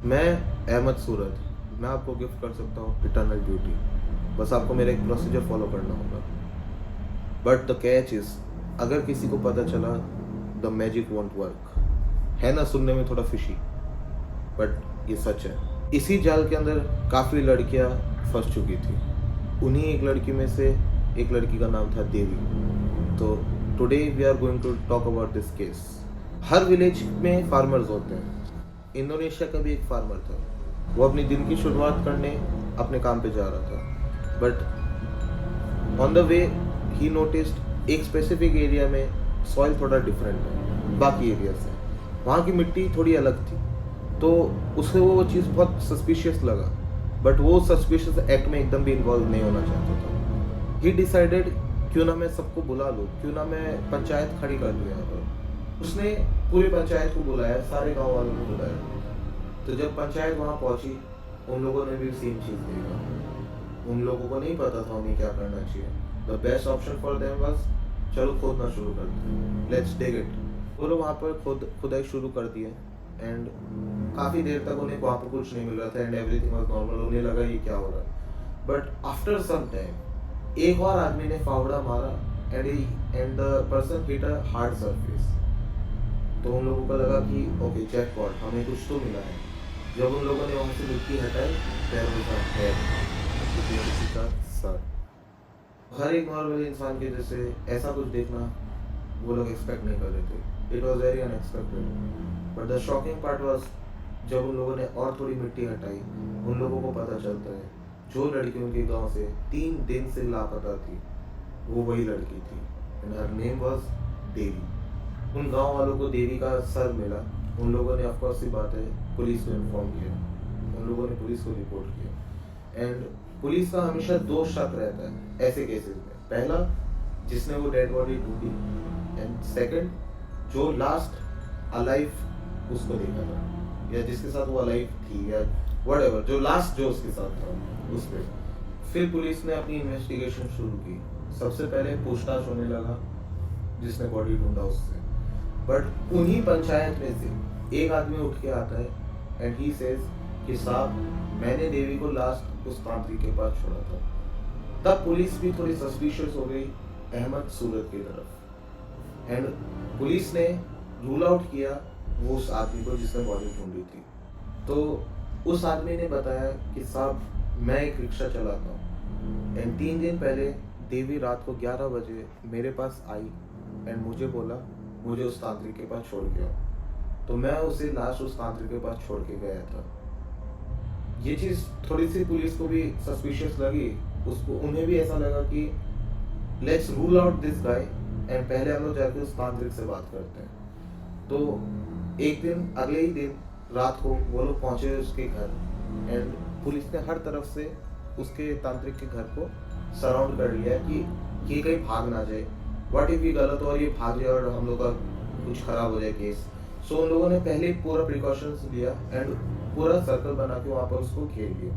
मैं अहमद सूरत, मैं आपको गिफ्ट कर सकता हूँ इटर्नल ब्यूटी। बस आपको मेरा एक प्रोसीजर फॉलो करना होगा। बट द कैच इज, अगर किसी को पता चला, द मैजिक वॉन्ट वर्क। है ना सुनने में थोड़ा फिशी, बट ये सच है। इसी जाल के अंदर काफ़ी लड़कियां फंस चुकी थी। उन्हीं एक लड़की में से एक लड़की का नाम था देवी। तो today we are going to talk about this case. हर विलेज में फार्मर्स होते हैं। इंडोनेशिया का भी एक फार्मर था। वो अपनी दिन की शुरुआत करने अपने काम पे जा रहा था, but on the way he noticed एक स्पेसिफिक एरिया में सॉइल थोड़ा डिफरेंट है बाकी एरिया से। वहाँ की मिट्टी थोड़ी अलग थी, तो उसे वो चीज़ बहुत सस्पिशियस लगा। बट वो सस्पिशियस एक्ट में एकदम भी इन्वॉल्व नहीं होना चाहता था। ही डिसाइडेड, क्यों ना मैं सबको बुला लूँ, क्यों ना मैं पंचायत खड़ी कर दूँ यहाँ पर। उसने पूरी पंचायत को बुलाया, सारे गांव वालों को बुलाया। तो जब पंचायत वहाँ पहुंची, उन लोगों ने भी सेम चीज़ देखा। उन लोगों को नहीं पता था उन्हें क्या करना चाहिए। The best option for them was, चलो खोदना शुरू कर दो, लेट्स डिग इट। वो लोग वहाँ पर खुदाई शुरू कर दिए। एंड काफ़ी देर तक उन्हें वहाँ पर कुछ नहीं मिल रहा था एंड एवरीथिंग वाज नॉर्मल। उन्हें लगा ये क्या हो रहा है। बट आफ्टर सम टाइम एक और आदमी ने फावड़ा मारा and the person hit a hard surface. तो उन लोगों को लगा कि ओके जैकपॉट, हमें कुछ तो मिला है। जब उन लोगों ने वहाँ से मिट्टी हटाई, पैर में था है किसी का सर। हर एक नॉर्मल इंसान के जैसे ऐसा कुछ देखना वो लोग एक्सपेक्ट नहीं कर रहे थे। It was very unexpected. But the shocking part was, जब उन लोगों ने और थोड़ी मिट्टी हटाई, उन लोगों को पता चलता है जो लड़की उनके गांव से 3 दिन से लापता थी, वो वही लड़की थी। एंड हर नेम वॉज देवी। उन गांव वालों को देवी का सर मिला। उन लोगों ने ऑफकोर्स सी बात है पुलिस को इन्फॉर्म किया। उन लोगों ने पुलिस को रिपोर्ट किया। एंड पुलिस का हमेशा दो शक रहता है ऐसे केसेस में। पहला, जिसने वो डेड बॉडी ढूंढी, एंड सेकंड, जो लास्ट अलाइव उसको देखा था, या जिसके साथ वो अलाइव थी, या व्हाटएवर, जो लास्ट जो उसके साथ था उस पे। फिर पुलिस ने अपनी इन्वेस्टिगेशन शुरू की। सबसे पहले पूछताछ होने लगा जिसने बॉडी ढूंढा उससे। बट उन्हीं पंचायत में से एक आदमी उठ के आता है एंड ही सेज कि साहब, मैंने देवी को लास्ट उस तांत्रिक के पास छोड़ा था। तब पुलिस भी थोड़ी सस्पिशियस हो गई अहमद सूरत की तरफ। एंड पुलिस ने रूल आउट किया वो उस आदमी को जिसने बॉडी ढूंढी थी। तो उस आदमी ने बताया कि साहब, मैं एक रिक्शा चलाता हूँ एंड 3 दिन पहले देवी रात को 11 बजे मेरे पास आई एंड मुझे बोला मुझे उस तांत्रिक के पास छोड़ के आओ। तो मैं उसे लास्ट उस तांत्रिक के पास छोड़ के गया था। ये चीज़ थोड़ी सी पुलिस को भी सस्पिशियस लगी। उसको उन्हें भी ऐसा लगा कि let's rule out this guy and पहले हम लोग जाके उस तांत्रिक से बात करते हैं। तो एक दिन, अगले ही दिन रात को वो लोग पहुंचे उसके घर एंड पुलिस ने हर तरफ से उसके तांत्रिक के घर को सराउंड कर लिया कि ये कहीं भाग ना जाए। व्हाट इफ ये गलत हो और ये भाग जाए और हम लोग का कुछ खराब हो जाए केस। सो उन लोगों ने पहले पूरा प्रिकॉशंस लिया एंड पूरा सर्कल बना के वहाँ पर उसको घेर लिया।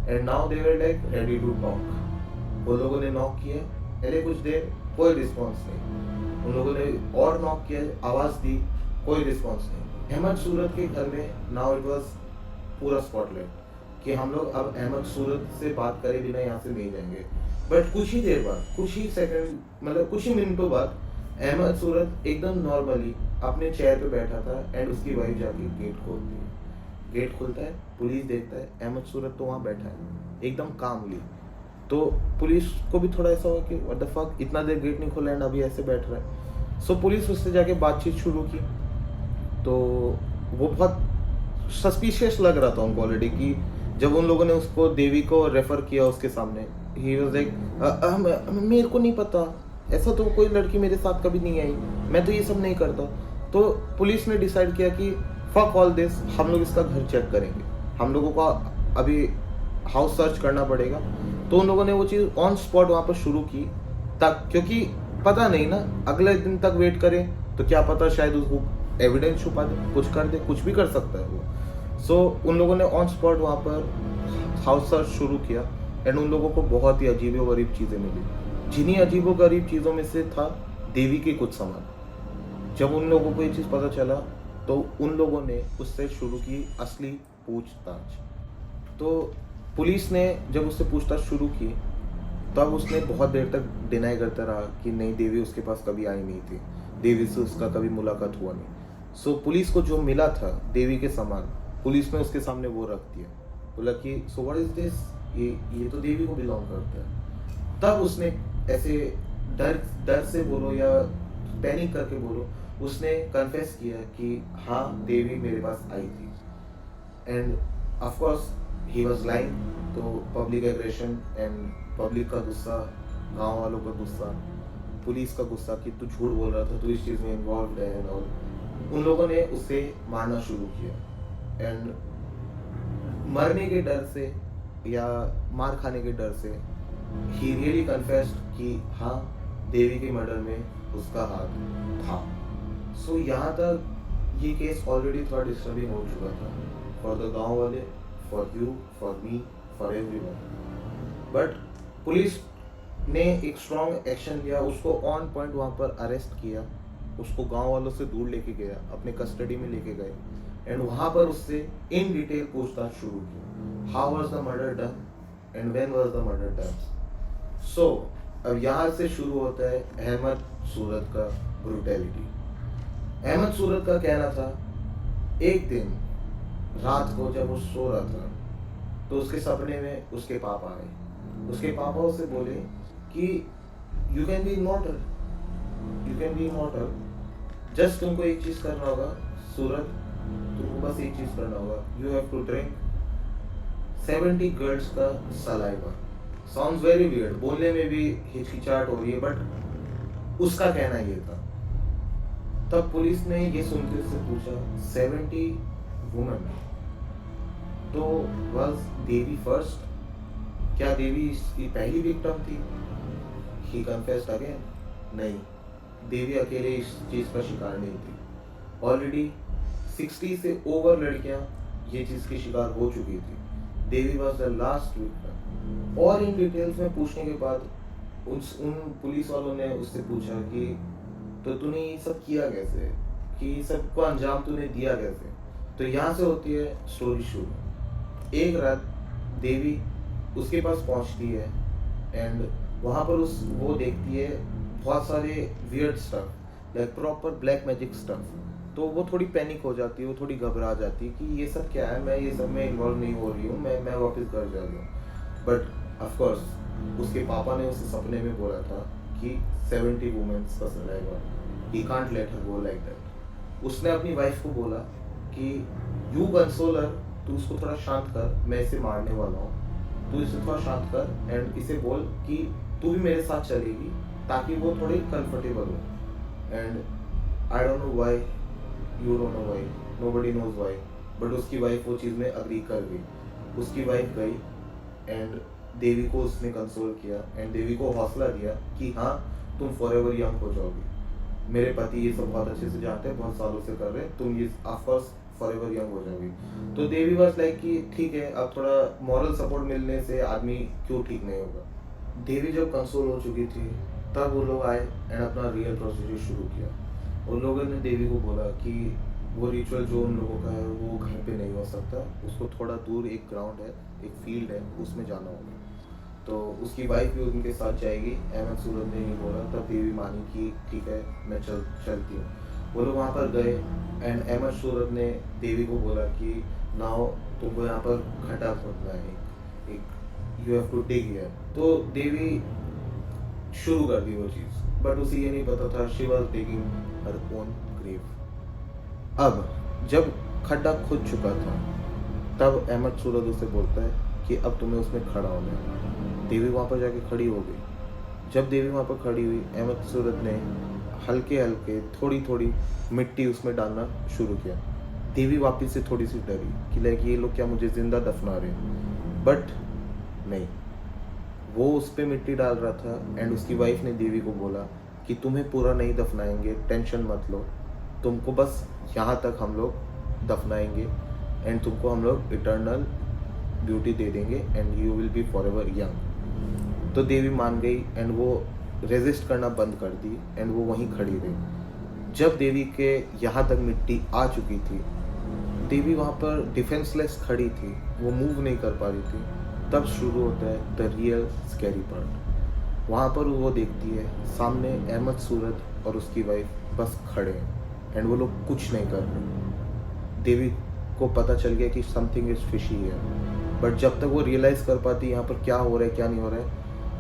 And now they were like ready to knock. वो लोगों ने नॉक किया, पहले कुछ देर कोई रिस्पॉन्स नहीं। उन लोगों ने और नॉक किया, आवाज़ दी, कोई रिस्पॉन्स नहीं। अहमद सूरत के घर में नाउ इट वॉज पूरा स्पॉटलाइट कि हम लोग अब अहमद सूरत से बात करे बिना यहाँ से नहीं जाएंगे। बट कुछ ही देर बाद, कुछ ही सेकंड, मतलब कुछ ही मिनटों बाद, अहमद सूरत एकदम नॉर्मली अपने चेयर पे बैठा था एंड उसकी वाइफ जाके गेट खोलती है। गेट खुलता है, पुलिस देखता है अहमद सूरत तो वहाँ बैठा है एकदम कामली। तो पुलिस को भी थोड़ा ऐसा हुआ कि व्हाट द फक, इतना देर गेट नहीं खोला एंड अभी ऐसे बैठ रहा है। सो पुलिस उससे जाके बातचीत शुरू की। तो वो बहुत सस्पिशियस लग रहा था उनको ऑलरेडी कि जब उन लोगों ने उसको देवी को रेफर किया उसके सामने, ही वाज लाइक मेरे को नहीं पता, ऐसा तो कोई लड़की मेरे साथ कभी नहीं आई, मैं तो ये सब नहीं करता। तो पुलिस ने डिसाइड किया कि फक ऑल दिस, हम लोग इसका घर चेक करेंगे, हम लोगों का अभी हाउस सर्च करना पड़ेगा। तो उन लोगों ने वो चीज़ ऑन स्पॉट वहाँ पर शुरू की, तक क्योंकि पता नहीं ना, अगले दिन तक वेट करें तो क्या पता शायद उसको एविडेंस छुपा दे, कुछ कर दे, कुछ भी कर सकता है वो। सो उन लोगों ने ऑन स्पॉट वहाँ पर हाउस सर्च शुरू किया एंड उन लोगों को बहुत ही अजीब व गरीब चीज़ें मिली। जिन्हीं अजीब व गरीब चीज़ों में से था देवी के कुछ सामान। जब उन लोगों को ये चीज़ पता चला तो उन लोगों ने उससे शुरू की असली पूछताछ। तो पुलिस ने जब उससे पूछताछ शुरू की, तब उसने बहुत देर तक डिनाई करता रहा कि नहीं, देवी उसके पास कभी आई नहीं थी, देवी से उसका कभी मुलाकात हुआ नहीं। सो पुलिस को जो मिला था देवी के सामान, पुलिस ने उसके सामने वो रख दिया। बोला कि सो व्हाट इज दिस, ये तो देवी को बिलोंग करता है। तब उसने ऐसे डर डर से बोलो या पैनिक करके बोलो, उसने कन्फेस किया कि हाँ, देवी मेरे पास आई थी। End of course he was lying. तो पब्लिक एग्रेशन एंड पब्लिक का गुस्सा, गांव वालों का गुस्सा, पुलिस का गुस्सा कि तू झूठ बोल रहा था, तू इस चीज़ में इन्वॉल्व है एंड ऑल, उन लोगों ने उसे मारना शुरू किया। एंड मरने के डर से या मार खाने के डर से ही रियली कन्फेस्ड कि हाँ, देवी के मर्डर में उसका हाथ था। सो यहाँ तक ये केस ऑलरेडी थोड़ा डिस्टर्बिंग हो चुका था फॉर द गांव वाले, for you, for me, for everyone. But police ने एक स्ट्रॉन्ग एक्शन लिया, उसको ऑन पॉइंट वहाँ पर अरेस्ट किया, उसको गांव वालों से दूर लेके गया, अपने कस्टडी में लेके गए एंड वहाँ पर उससे इन डिटेल पूछताछ शुरू की। How was the murder done and when was the murder done. So अब यहाँ से शुरू होता है अहमद सूरत का ब्रूटैलिटी। अहमद सूरत का कहना था, एक दिन रात को जब वो सो रहा था तो उसके सपने में उसके पापा आए। उसके पापा उसे बोले कि you can be immortal, you can be immortal, just तुमको एक चीज करना होगा सूरत, तुमको बस एक चीज करना होगा, you have to drink 70 girls का सलाइवा। साउंड्स वेरी वियर्ड, बोलने में भी हिचकिचाहट हो रही है, बट उसका कहना ये था। तब पुलिस ने ये सुन के उससे पूछा 70 वुमेन, तो वाज देवी फर्स्ट, क्या देवी इसकी पहली विक्टिम थी? ही कन्फेस्ड अगेन, नहीं, देवी अकेले इस चीज का शिकार नहीं थी। ऑलरेडी 60 से ओवर लड़कियां ये चीज की शिकार हो चुकी थी। देवी वाज द लास्ट विक्टिम। और इन डिटेल्स में पूछने के बाद उन पुलिस वालों ने उससे पूछा कि तो तूने ये सब किया कैसे, कि सबको अंजाम तूने दिया कैसे? तो यहाँ से होती है स्टोरी शुरू। एक रात देवी उसके पास पहुँचती है एंड वहाँ पर वो देखती है बहुत सारे weird stuff, like proper black magic stuff. तो वो थोड़ी पैनिक हो जाती है, वो थोड़ी घबरा जाती है कि ये सब क्या है, मैं ये सब में इन्वॉल्व नहीं हो रही हूँ, मैं वापस घर जा रही हूँ। बट ऑफ कोर्स उसके पापा ने उसे सपने में बोला था कि 70 वुमेन्स का saliva, he can't let her go like that. उसने अपनी वाइफ को बोला कि यू कंसोल हर, तू उसको थोड़ा शांत कर, मैं इसे मारने वाला हूँ, तू इसे थोड़ा शांत कर एंड इसे बोल कि तू भी मेरे साथ चलेगी ताकि वो थोड़ी कंफर्टेबल हो। And I don't know why, you don't know why, nobody knows why, but उसकी वाइफ वो चीज़ में अग्री कर गई। उसकी वाइफ गई एंड देवी को उसने कंसोल किया एंड देवी को हौसला दिया कि हाँ, तुम फॉरएवर यंग हो जाओगी, मेरे पति ये सब बहुत अच्छे से जानते हैं, बहुत सालों से कर रहे हैं, तुम ये ऑफ कोर्स फॉरएवर यंग हो जाओगी। तो देवी वाज लाइक कि ठीक है, अब थोड़ा मॉरल सपोर्ट मिलने से आदमी क्यों ठीक नहीं होगा। देवी जब कंसोल हो चुकी थी तब वो लोग आए एंड अपना रियल प्रोसीजर शुरू किया। उन लोगों ने देवी को बोला कि वो रिचुअल जो उन लोगों का है वो घर पे नहीं हो सकता, उसको थोड़ा दूर एक ग्राउंड है, एक फील्ड है, उसमें जाना होगा। तो उसकी वाइफ भी उनके साथ जाएगी। अहमद सूरत ने ये बोला, तब देवी मानी कि ठीक है, मैं चलती हूँ। वो लोग वहाँ पर गए एंड अहमद सूरत ने देवी को बोला कि नाउ तुमको यहाँ पर खड्डा खोदना है, एक you have to dig here. तो देवी शुरू कर दी वो चीज़, बट उसे ये नहीं पता था she was digging her own grave. अब जब खड्डा खुद चुका था तब अहमद सूरत उसे बोलता है कि अब तुम्हें उसमें खड़ा होना है। देवी वहाँ पर जाके खड़ी हो गई। जब देवी वहाँ पर खड़ी हुई, अहमद सूरत ने हल्के हल्के थोड़ी थोड़ी मिट्टी उसमें डालना शुरू किया। देवी वापस से थोड़ी सी डरी कि लाइक ये लोग क्या मुझे जिंदा दफना रहे हैं, बट नहीं, वो उस पर मिट्टी डाल रहा था एंड उसकी वाइफ ने देवी को बोला कि तुम्हें पूरा नहीं दफनाएंगे, टेंशन मत लो, तुमको बस यहाँ तक हम लोग दफनाएंगे एंड तुमको हम लोग इटर्नल ब्यूटी दे देंगे and you will be forever young. तो देवी मान गई एंड वो रेजिस्ट करना बंद कर दी एंड वो वहीं खड़ी रही। जब देवी के यहाँ तक मिट्टी आ चुकी थी, देवी वहाँ पर डिफेंसलेस खड़ी थी, वो मूव नहीं कर पा रही थी। तब शुरू होता है द रियल स्कैरी पार्ट। वहाँ पर वो देखती है सामने अहमद सूरत और उसकी वाइफ बस खड़े हैं एंड वो लोग कुछ नहीं कर रहे। देवी को पता चल गया कि समथिंग इज फिशी है, बट जब तक वो रियलाइज़ कर पाती यहाँ पर क्या हो रहा है क्या नहीं हो रहा है,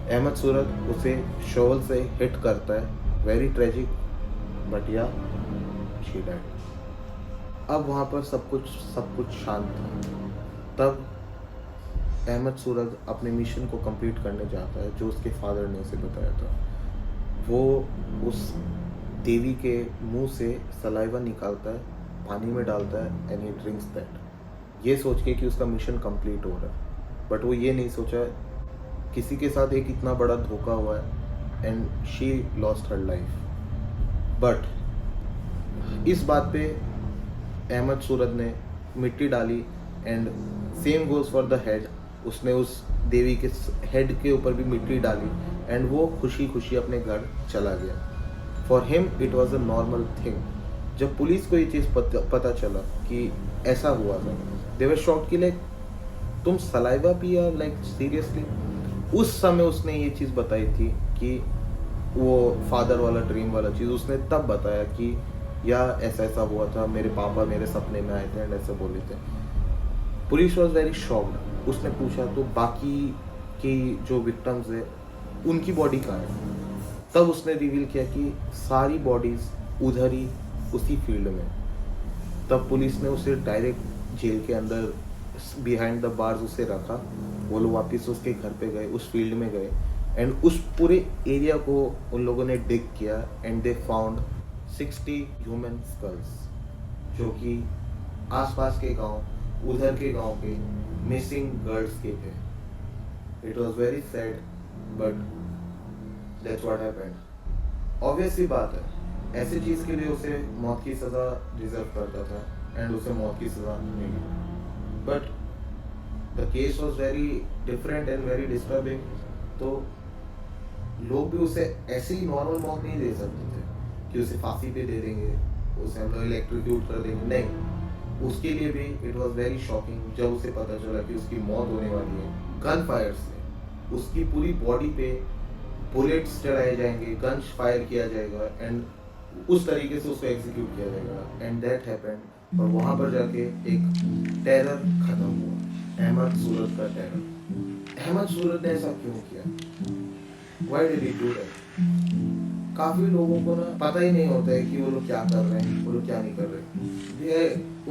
अहमद सूरत उसे शॉवल से हिट करता है। वेरी ट्रेजिक, बट या शी डाइड। अब वहाँ पर सब कुछ शांत था। तब अहमद सूरत अपने मिशन को कंप्लीट करने जाता है जो उसके फादर ने उसे बताया था। वो उस देवी के मुंह से सलाइवा निकालता है, पानी में डालता है एंड ही ड्रिंक्स दैट, ये सोच के कि उसका मिशन कंप्लीट हो रहा है। बट वो ये नहीं सोचा किसी के साथ एक इतना बड़ा धोखा हुआ है and she lost her life. But इस बात पे अहमद सूरत ने मिट्टी डाली and same goes for the head. उसने उस देवी के हेड के ऊपर भी मिट्टी डाली एंड वो खुशी खुशी अपने घर चला गया। For him it was a normal thing. जब पुलिस को ये चीज़ पता चला कि ऐसा हुआ था, दे वर शॉक्ड कि लाइक तुम सलाइवा पिया, लाइक सीरियसली। उस समय उसने ये चीज़ बताई थी कि वो फादर वाला ड्रीम वाला चीज़ उसने तब बताया कि या ऐसा ऐसा हुआ था, मेरे पापा मेरे सपने में आए थे एंड ऐसे बोले थे। Police was very shocked. उसने पूछा तो बाकी की जो विक्टिम्स है उनकी बॉडी कहाँ है? तब उसने रिवील किया कि सारी बॉडीज उधर ही उसी फील्ड में। तब पुलिस ने उसे डायरेक्ट जेल के अंदर बिहाइंड द बार्स उसे रखा। वो लोग वापस उसके घर पे गए, उस फील्ड में गए एंड उस पूरे एरिया को उन लोगों ने डिग किया and they found 60 human skulls, जो कि आसपास के गांव, उधर के गांव के मिसिंग गर्ल्स के थे। It was very sad but that's what happened. Obvious सी बात है, ऐसी चीज़ के लिए उसे मौत की सज़ा डिजर्व करता था एंड उसे मौत की सज़ा मिली। But the case was very different and very disturbing. तो लोग भी उसे ऐसी नॉर्मल मौत नहीं दे सकते थे कि उसे फांसी पे दे देंगे, उसे हम लोग इलेक्ट्रोक्यूट कर देंगे, नहीं। उसके लिए भी इट वॉज वेरी शॉकिंग जब उसे पता चला कि उसकी मौत होने वाली है गन फायर से। उसकी पूरी बॉडी पे बुलेट्स चलाए जाएंगे, गन फायर किया जाएगा एंड उस तरीके से उसको एग्जीक्यूट किया जाएगा एंड दैट हैपेंड। और वहाँ पर जाके एक टेरर खत्म हुआ, अहमद सूरत का टेरर। अहमद सूरत ने ऐसा क्यों किया? Why did he do that? काफी लोगों को ना पता ही नहीं होता है कि वो लोग क्या कर रहे हैं, वो लोग क्या नहीं कर रहे। ये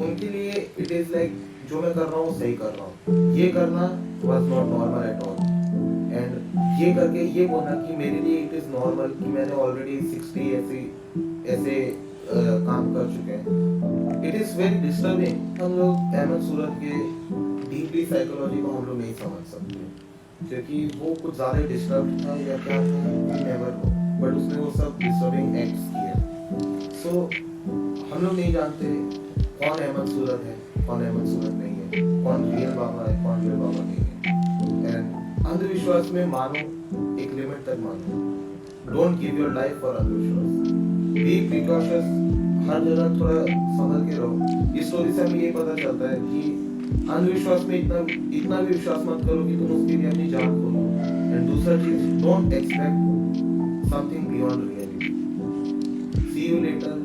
उनके लिए इट इज लाइक जो मैं कर रहा हूँ सही कर रहा हूँ। ये करना was not normal at all and ये करके ये बोलना कि मेरे लिए इट इज नॉर्मल कि मैंने ऑलरेडी 60 ऐसे काम कर चुके हैं। It is very disturbing. हम लोग अहमद सूरत के डीपली साइकोलॉजी को हम लोग नहीं समझ सकते क्योंकि वो कुछ ज़्यादा डिस्टर्ब था या क्या था, नेवर नो। बट उसने वो सब डिस्टर्बिंग एक्ट्स किए। सो हम लोग नहीं जानते कौन अहमद सूरत है, कौन अहमद सूरत नहीं है, कौन रियल बाबा है, कौन रियल बाबा नहीं है। एंड अंधविश्वास में मानो, एक लिमिट तक मानो। Don't give your life for अंधविश्वास। बी प्रिकॉशस, हर जगह थोड़ा संभल के रहो। इस स्टोरी से हमें ये पता चलता है कि अंधविश्वास में इतना भी विश्वास मत करो कि तुम उसके लिए अपनी जान खो दो। एंड दूसरा चीज, don't expect something beyond reality. See you letter.